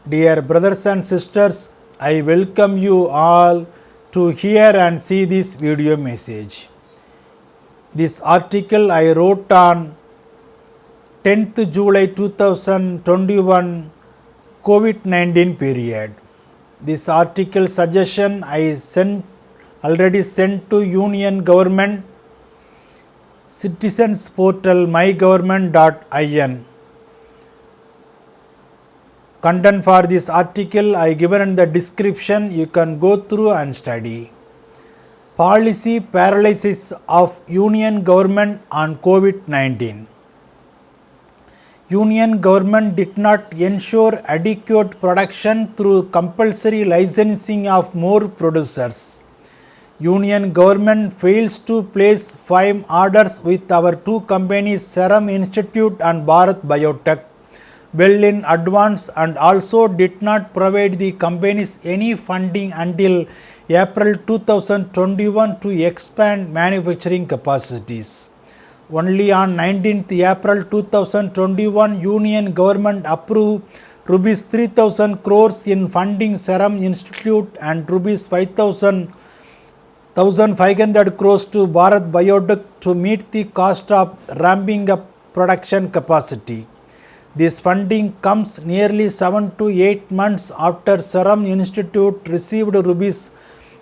Dear brothers and sisters, I welcome you all to hear and see this video message. This article I wrote on 10th July 2021 COVID-19 period. This article suggestion I already sent to Union Government Citizens Portal mygovernment.in. Content for this article I given in the description. You can go through and study. Policy paralysis of Union Government on COVID-19. Union Government did not ensure adequate production through compulsory licensing of more producers. Union Government fails to place firm orders with our two companies Serum Institute and Bharath Biotech well in advance, and also did not provide the companies any funding until April 2021 to expand manufacturing capacities. Only on 19th April 2021, Union Government approved rupees 3,000 crores in funding Serum Institute and rupees 5,500 crores to Bharath Biotech to meet the cost of ramping up production capacity. This funding comes nearly 7 to 8 months after Serum Institute received rupees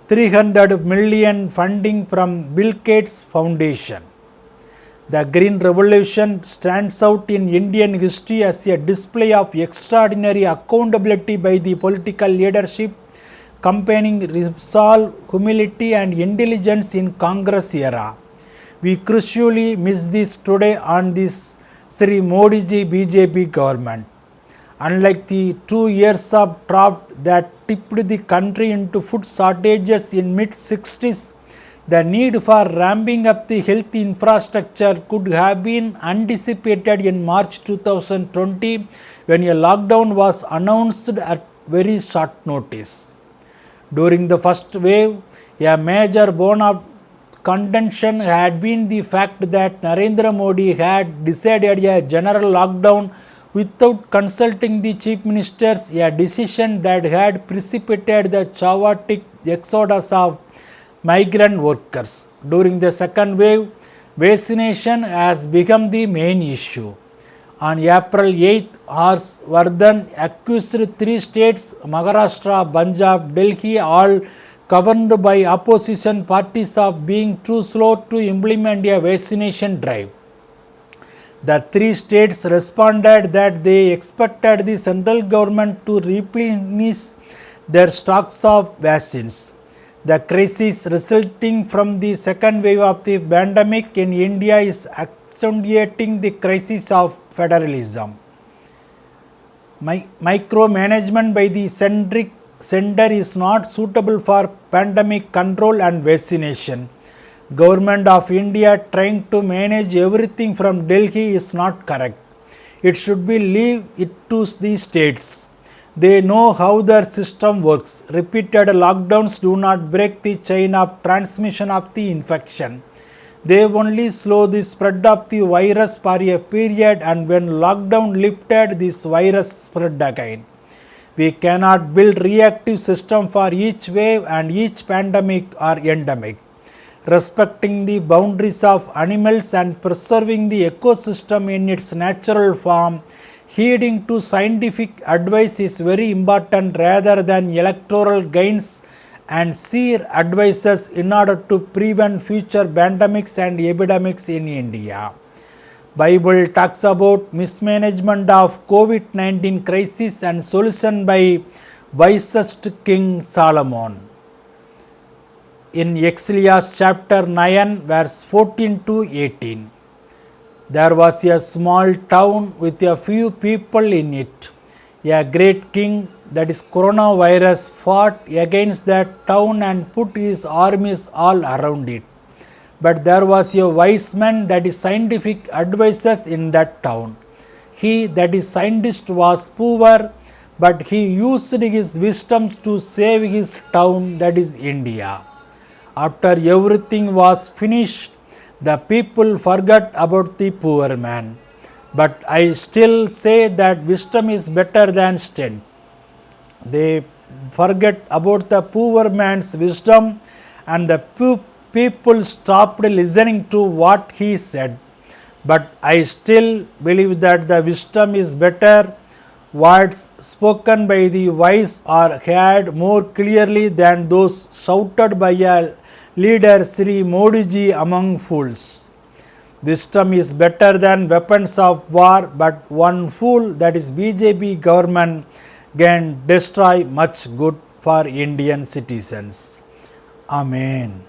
300 million funding from Bill Gates Foundation. The Green Revolution stands out in Indian history as a display of extraordinary accountability by the political leadership, combining resolve, humility and intelligence in Congress era. We crucially miss this today on this Shri Modiji BJP Government. Unlike the 2 years of drought that tipped the country into food shortages in mid-60s, the need for ramping up the health infrastructure could have been anticipated in March 2020 when a lockdown was announced at very short notice. During the first wave, a major bone of contention had been the fact that Narendra Modi had decided a general lockdown without consulting the chief ministers, a decision that had precipitated the chaotic exodus of migrant workers. During the second wave, vaccination has become the main issue. On April 8th, Hars Vardhan accused 3 states, Maharashtra, Punjab, Delhi, all governed by opposition parties, of being too slow to implement a vaccination drive. The 3 states responded that they expected the central government to replenish their stocks of vaccines. The crisis resulting from the second wave of the pandemic in India is accentuating the crisis of federalism. Micromanagement by the center is not suitable for pandemic control and vaccination. Government of India trying to manage everything from Delhi is not correct. It should be leave it to the states. They know how their system works. Repeated lockdowns do not break the chain of transmission of the infection. They only slow the spread of the virus for a period, and when lockdown lifted, this virus spread again. We cannot build reactive system for each wave and each pandemic or endemic. Respecting the boundaries of animals and preserving the ecosystem in its natural form, heeding to scientific advice is very important rather than electoral gains and sheer advices in order to prevent future pandemics and epidemics in India. Bible talks about mismanagement of COVID-19 crisis and solution by wisest King Solomon. In Ecclesiastes chapter 9 verse 14 to 18. There was a small town with a few people in it. A great king, that is coronavirus, fought against that town and put his armies all around it. But there was a wise man, that is scientific advisors in that town. He, that is scientist, was poor, but he used his wisdom to save his town, that is India. After everything was finished, the people forgot about the poor man. But I still say that wisdom is better than strength. They forget about the poor man's wisdom, and the people stopped listening to what he said. But I still believe that the wisdom is better. Words spoken by the wise are heard more clearly than those shouted by a leader, Shri Modiji, among fools. Wisdom is better than weapons of war, but one fool, that is BJP government, can destroy much good for Indian citizens. Amen.